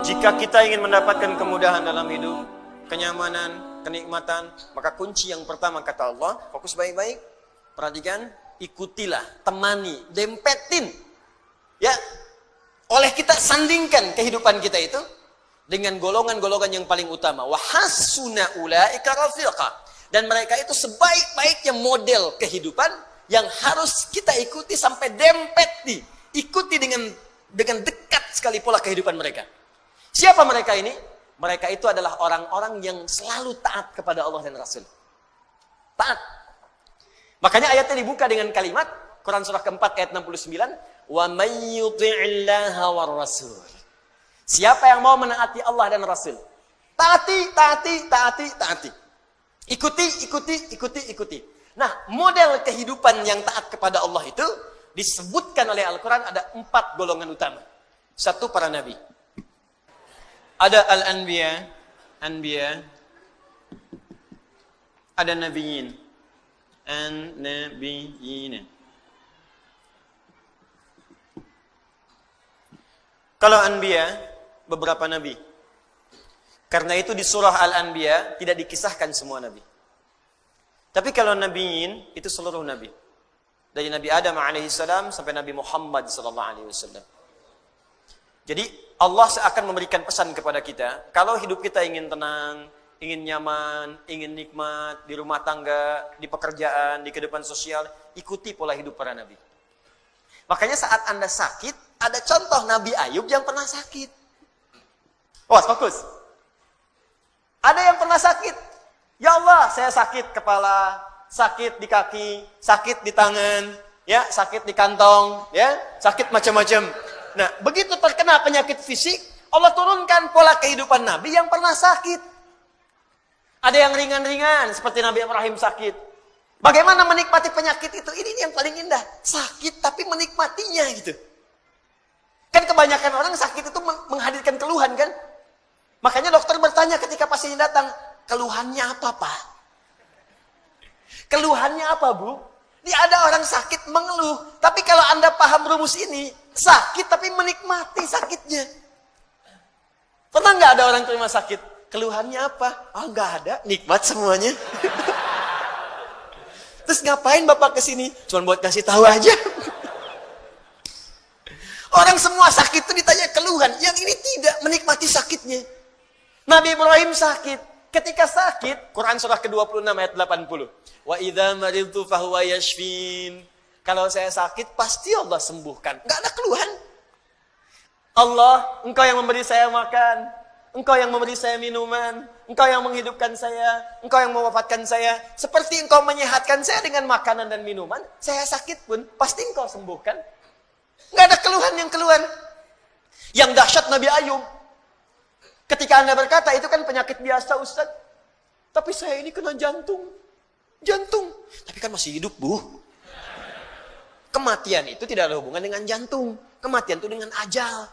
Jika kita ingin mendapatkan kemudahan dalam hidup, kenyamanan, kenikmatan, maka kunci yang pertama kata Allah, fokus baik-baik, perhatikan, ikutilah, temani, dempetin. Ya, oleh kita sandingkan kehidupan kita itu dengan golongan-golongan yang paling utama. Wa hasuna ulaika rafiqa. Dan mereka itu sebaik-baiknya model kehidupan yang harus kita ikuti sampai dempet ikuti dengan dekat sekali pola kehidupan mereka. Siapa mereka ini? Mereka itu adalah orang-orang yang selalu taat kepada Allah dan Rasul. Taat. Makanya ayatnya dibuka dengan kalimat Quran surah keempat ayat 69, wa may yuti'illaha war rasul. Siapa yang mau menaati Allah dan Rasul? Taati. Ikuti. Nah, model kehidupan yang taat kepada Allah itu disebutkan oleh Al-Quran ada 4 golongan utama. 1, para nabi. Ada al-anbiya, ada nabiyin, Kalau anbiya, beberapa nabi. Karena itu di surah Al-Anbiya tidak dikisahkan semua nabi. Tapi kalau nabiyin, itu seluruh nabi. Dari Nabi Adam alaihissalam sampai Nabi Muhammad sallallahu alaihi wasallam. Jadi Allah akan memberikan pesan kepada kita, kalau hidup kita ingin tenang, ingin nyaman, ingin nikmat di rumah tangga, di pekerjaan, di kehidupan sosial, ikuti pola hidup para nabi. Makanya saat Anda sakit, ada contoh Nabi Ayub yang pernah sakit. Oh, fokus. Ada yang pernah sakit. Ya Allah, saya sakit kepala, sakit di kaki, sakit di tangan, ya, sakit di kantong, ya, sakit macam-macam. Nah, begitu terkena penyakit fisik, Allah turunkan pola kehidupan Nabi yang pernah sakit. Ada yang ringan-ringan, seperti Nabi Ibrahim sakit. Bagaimana menikmati penyakit itu? Ini yang paling indah. Sakit tapi menikmatinya gitu. Kan kebanyakan orang sakit itu menghadirkan keluhan kan? Makanya dokter bertanya ketika pasiennya datang, keluhannya apa Pak? Keluhannya apa Bu? Ini ada orang sakit mengeluh. Tapi kalau Anda paham rumus ini, sakit tapi menikmati sakitnya. Pernah nggak ada orang terima sakit? Keluhannya apa? Oh, nggak ada, nikmat semuanya. Terus ngapain Bapak kesini? Cuma buat kasih tahu aja. Orang semua sakit itu ditanya keluhan, yang ini tidak menikmati sakitnya. Nabi Ibrahim sakit. Ketika sakit, Quran surah ke-26 ayat 80. Wa idza maridtu fahuwa yashfin. Kalau saya sakit, pasti Allah sembuhkan. Enggak ada keluhan. Allah, Engkau yang memberi saya makan. Engkau yang memberi saya minuman. Engkau yang menghidupkan saya. Engkau yang mewafatkan saya. Seperti Engkau menyehatkan saya dengan makanan dan minuman. Saya sakit pun, pasti Engkau sembuhkan. Enggak ada keluhan yang keluhan. Yang dahsyat Nabi Ayub. Ketika Anda berkata, itu kan penyakit biasa Ustaz. Tapi saya ini kena jantung. Jantung. Tapi kan masih hidup Bu. Kematian itu tidak ada hubungan dengan jantung. Kematian itu dengan ajal.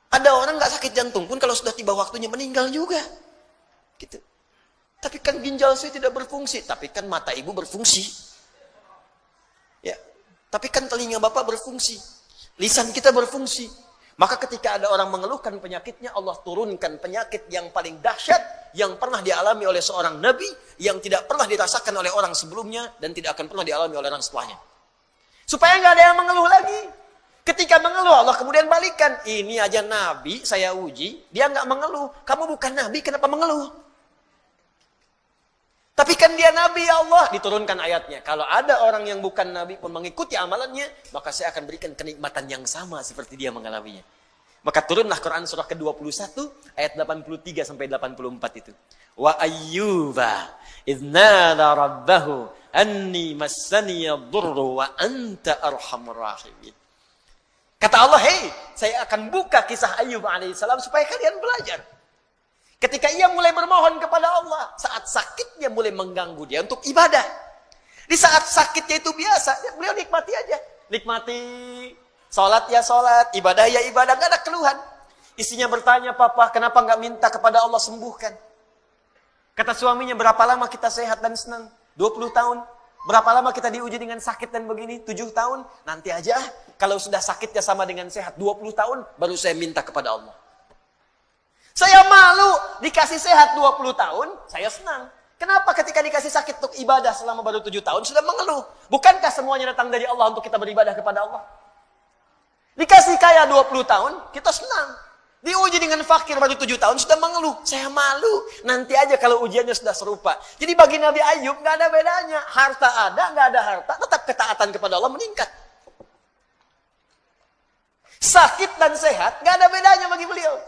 Ada orang nggak sakit jantung pun kalau sudah tiba waktunya meninggal juga. Gitu. Tapi kan ginjal saya tidak berfungsi. Tapi kan mata ibu berfungsi. Ya. Tapi kan telinga Bapak berfungsi. Lisan kita berfungsi. Maka ketika ada orang mengeluhkan penyakitnya, Allah turunkan penyakit yang paling dahsyat yang pernah dialami oleh seorang nabi, yang tidak pernah dirasakan oleh orang sebelumnya dan tidak akan pernah dialami oleh orang setelahnya. Supaya nggak ada yang mengeluh lagi. Ketika mengeluh, Allah kemudian balikan. Ini aja nabi saya uji, dia nggak mengeluh. Kamu bukan nabi, kenapa mengeluh? Tapi kan dia nabi ya Allah. Diturunkan ayatnya. Kalau ada orang yang bukan nabi pun mengikuti amalannya, maka saya akan berikan kenikmatan yang sama seperti dia mengalaminya. Maka turunlah Quran surah ke-21 ayat 83 sampai 84 itu. Wa ayyuba idznada rabbahu anni massani yadurru wa anta arhamur rahimin. Kata Allah, hei, saya akan buka kisah Ayub alaihissalam supaya kalian belajar. Ketika ia mulai bermohon kepada Allah, saat sakitnya mulai mengganggu dia untuk ibadah. Di saat sakitnya itu biasa, beliau nikmati aja. Nikmati, sholat ya sholat, ibadah ya ibadah, nggak ada keluhan. Istrinya bertanya, Papa, kenapa nggak minta kepada Allah sembuhkan? Kata suaminya, berapa lama kita sehat dan senang? 20 tahun. Berapa lama kita diuji dengan sakit dan begini? 7 tahun. Nanti aja, kalau sudah sakitnya sama dengan sehat 20 tahun, baru saya minta kepada Allah. Saya malu dikasih sehat 20 tahun, saya senang. Kenapa ketika dikasih sakit untuk ibadah selama baru 7 tahun sudah mengeluh? Bukankah semuanya datang dari Allah untuk kita beribadah kepada Allah? Dikasih kaya 20 tahun, kita senang. Diuji dengan fakir baru 7 tahun sudah mengeluh. Saya malu. Nanti aja kalau ujiannya sudah serupa. Jadi bagi Nabi Ayub nggak ada bedanya. Harta ada, nggak ada harta, tetap ketaatan kepada Allah meningkat. Sakit dan sehat nggak ada bedanya bagi beliau.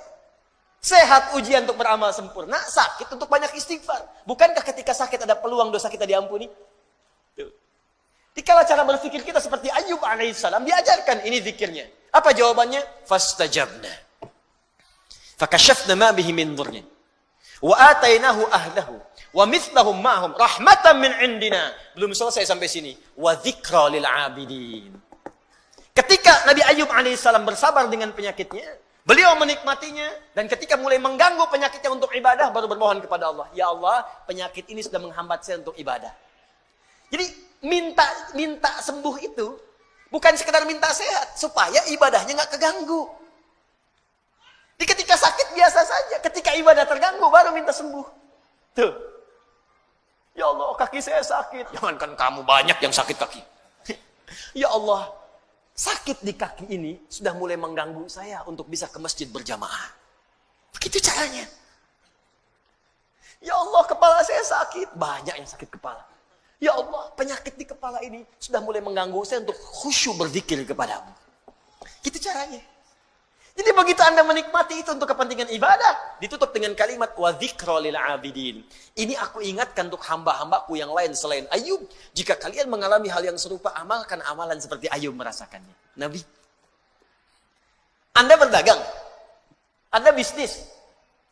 Sehat ujian untuk beramal sempurna, sakit untuk banyak istighfar. Bukankah ketika sakit ada peluang dosa kita diampuni? Jadi kalau cara berpikir kita seperti Ayub alaihissalam, diajarkan ini zikirnya. Apa jawabannya? Fastajabna. Fakashafna ma bihi min dhurrin. Wa atainahu ahlahu. Wa mithlahum ma'hum rahmatan min indina. Belum selesai sampai sini. Wa dzikra lil 'abidin. Ketika Nabi Ayub alaihissalam bersabar dengan penyakitnya, beliau menikmatinya, dan ketika mulai mengganggu penyakitnya untuk ibadah, baru bermohon kepada Allah. Ya Allah, penyakit ini sudah menghambat saya untuk ibadah. Jadi, minta sembuh itu, bukan sekedar minta sehat, supaya ibadahnya nggak keganggu. Jadi ketika sakit biasa saja, ketika ibadah terganggu, baru minta sembuh. Tuh. Ya Allah, kaki saya sakit. Jangankan kamu, banyak yang sakit kaki. Ya Allah, sakit di kaki ini sudah mulai mengganggu saya untuk bisa ke masjid berjamaah. Begitu caranya. Ya Allah, kepala saya sakit. Banyak yang sakit kepala. Ya Allah, penyakit di kepala ini sudah mulai mengganggu saya untuk khusyuk berzikir kepadamu. Gitu caranya. Jadi begitu Anda menikmati itu untuk kepentingan ibadah, ditutup dengan kalimat wa dzikra lil 'abidin. Ini aku ingatkan untuk hamba-hambaku yang lain selain Ayub. Jika kalian mengalami hal yang serupa, amalkan amalan seperti Ayub merasakannya. Nabi. Anda berdagang, Anda bisnis,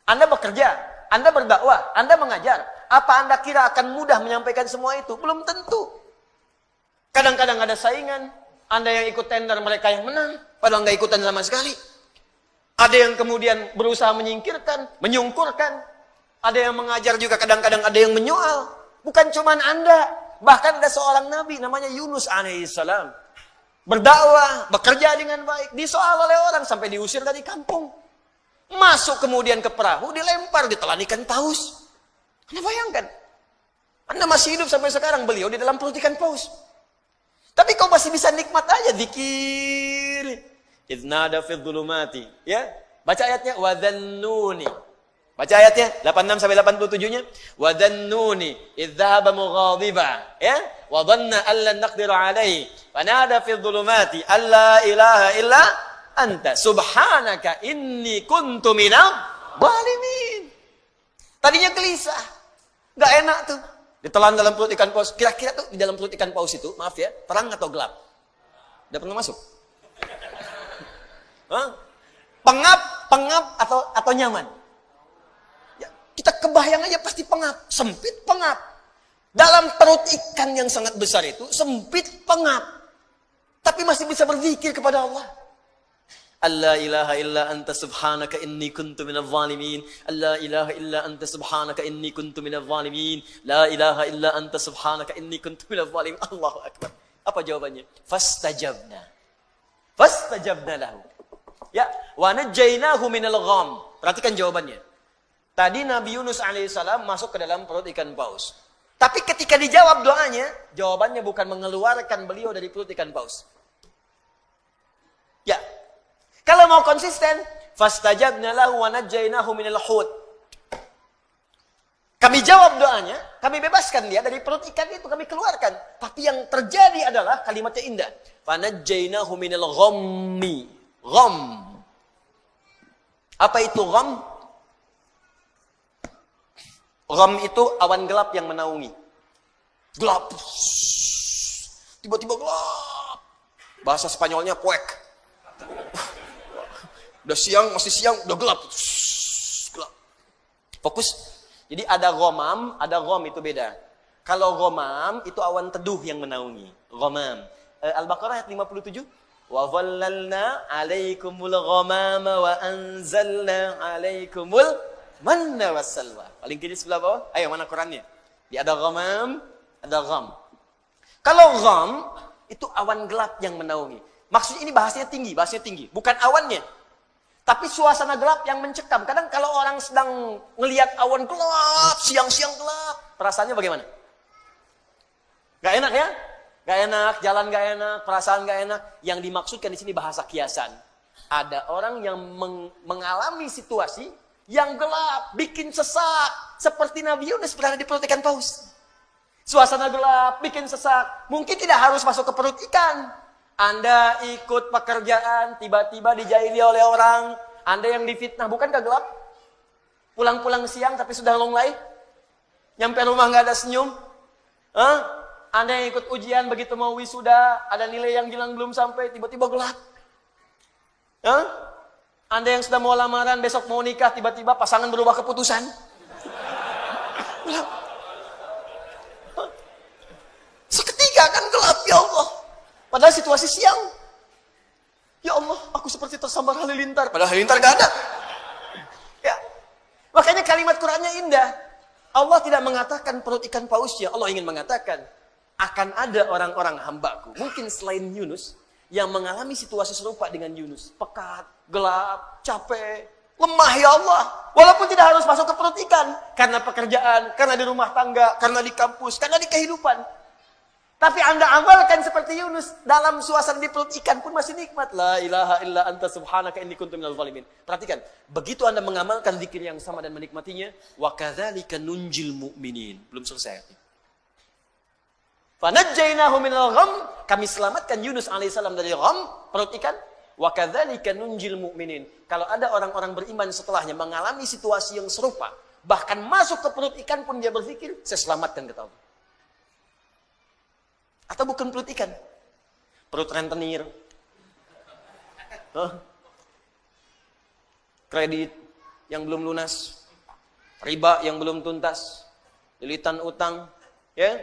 Anda bekerja, Anda berdakwah, Anda mengajar. Apa Anda kira akan mudah menyampaikan semua itu? Belum tentu. Kadang-kadang ada saingan. Anda yang ikut tender, mereka yang menang. Padahal nggak ikutan sama sekali. Ada yang kemudian berusaha menyingkirkan, menyungkurkan. Ada yang mengajar juga, kadang-kadang ada yang menyoal. Bukan cuma Anda. Bahkan ada seorang Nabi namanya Yunus alaihissalam. Berdakwah, bekerja dengan baik. Disoal oleh orang sampai diusir dari kampung. Masuk kemudian ke perahu, dilempar, ditelan ikan paus. Anda bayangkan. Anda masih hidup sampai sekarang, beliau di dalam perut ikan paus. Tapi kau masih bisa nikmat aja zikir. Idznada fi dhulumati. Ya, baca ayatnya wa dhannuni. Baca ayatnya 86 sampai 87-nya. Wa dhannuni idz dhahaba mughadiba, ya? Wa dhanna an lan naqdiru alaihi. Fanada fi dhulumati alla ilaha illa anta subhanaka inni kuntu minadh dhalimin. Tadinya gelisah. Enggak enak tuh. Ditelan dalam perut ikan paus. Kira-kira tuh di dalam perut ikan paus itu, maaf ya, terang atau gelap? Udah pernah masuk? Hah? Pengap atau nyaman? Ya, kita kebayang aja pasti pengap. Sempit, pengap. Dalam perut ikan yang sangat besar itu, sempit, pengap. Tapi masih bisa berzikir kepada Allah. La ilaha illa anta subhanaka inni kuntu minadh dhalimin. La ilaha illa anta subhanaka inni kuntu minadh dhalimin. La ilaha illa anta subhanaka inni kuntu minadh dhalimin. Allahu akbar. Apa jawabannya? Fastajabna. Fastajabna lahu. Ya, wa najjaynahu minal gham. Perhatikan jawabannya. Tadi Nabi Yunus alaihissalam masuk ke dalam perut ikan paus. Tapi ketika dijawab doanya, jawabannya bukan mengeluarkan beliau dari perut ikan paus. Ya. Kalau mau konsisten, fastajabna lahu wa najjaynahu minal hut. Kami jawab doanya, kami bebaskan dia dari perut ikan itu, kami keluarkan. Tapi yang terjadi adalah kalimatnya indah. Fanajjaynahu minal ghammi. Gham. Apa itu gham? Gham itu awan gelap yang menaungi. Gelap. Tiba-tiba gelap. Bahasa Spanyolnya puek. Udah siang, masih siang, udah gelap. Gelap. Fokus. Jadi ada ghamam, ada gham itu beda. Kalau ghamam itu awan teduh yang menaungi. Ghamam. Al-Baqarah ayat 57. Wa dhallalna 'alaikumul ghamama wa anzalna 'alaikumul manna wassalwa. Paling kiri sebelah bawah. Ayo mana Qurannya? Di ada ghamam, ada gham. Kalau gham itu awan gelap yang menaungi. Maksudnya ini bahasanya tinggi, bukan awannya. Tapi suasana gelap yang mencekam. Kadang kalau orang sedang ngelihat awan gelap, siang-siang gelap, perasaannya bagaimana? Gak enak ya? Gak enak, jalan gak enak, perasaan gak enak. Yang dimaksudkan di sini bahasa kiasan. Ada orang yang mengalami situasi yang gelap, bikin sesak. Seperti Nabi Yunus berada di perut ikan paus. Suasana gelap, bikin sesak. Mungkin tidak harus masuk ke perut ikan. Anda ikut pekerjaan, tiba-tiba dijaili oleh orang. Anda yang difitnah, bukankah gelap? Pulang-pulang siang tapi sudah longlai. Nyampe rumah nggak ada senyum. Anda yang ikut ujian, begitu mau wisuda, ada nilai yang hilang belum sampai, tiba-tiba gelap. Anda yang sudah mau lamaran, besok mau nikah, tiba-tiba pasangan berubah keputusan. Gelap. Seketika kan gelap, ya Allah. Padahal situasi siang. Ya Allah, aku seperti tersambar halilintar. Padahal halilintar gak ada. Ya. Makanya kalimat Qur'annya indah. Allah tidak mengatakan perut ikan pausnya. Allah ingin mengatakan, akan ada orang-orang hambaku. Mungkin selain Yunus, yang mengalami situasi serupa dengan Yunus. Pekat, gelap, capek, lemah ya Allah. Walaupun tidak harus masuk ke perut ikan. Karena pekerjaan, karena di rumah tangga, karena di kampus, karena di kehidupan. Tapi Anda amalkan seperti Yunus. Dalam suasana di perut ikan pun masih nikmat. La ilaha illa anta subhanaka inni kuntu minal zalimin. Perhatikan. Begitu Anda mengamalkan zikir yang sama dan menikmatinya. Wa kadzalika nunjil mu'minin. Belum selesai. Fanajjainahu minal gham. Kami selamatkan Yunus alaihissalam dari gham. Perut ikan. Wa kadzalika nunjil mu'minin. Kalau ada orang-orang beriman setelahnya mengalami situasi yang serupa. Bahkan masuk ke perut ikan pun dia berpikir. Saya selamatkan kata Allah. Atau bukan perut ikan? Perut rentenir. Kredit yang belum lunas. Riba yang belum tuntas. Lilitan utang. Ya,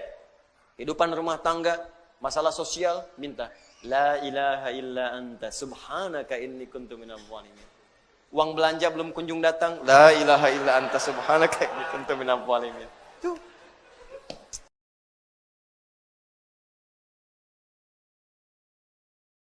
kehidupan rumah tangga. Masalah sosial. Minta. La ilaha illa anta subhanaka inni kuntu minal zalimin. Uang belanja belum kunjung datang. La ilaha illa anta subhanaka inni kuntu minal zalimin. Tuh.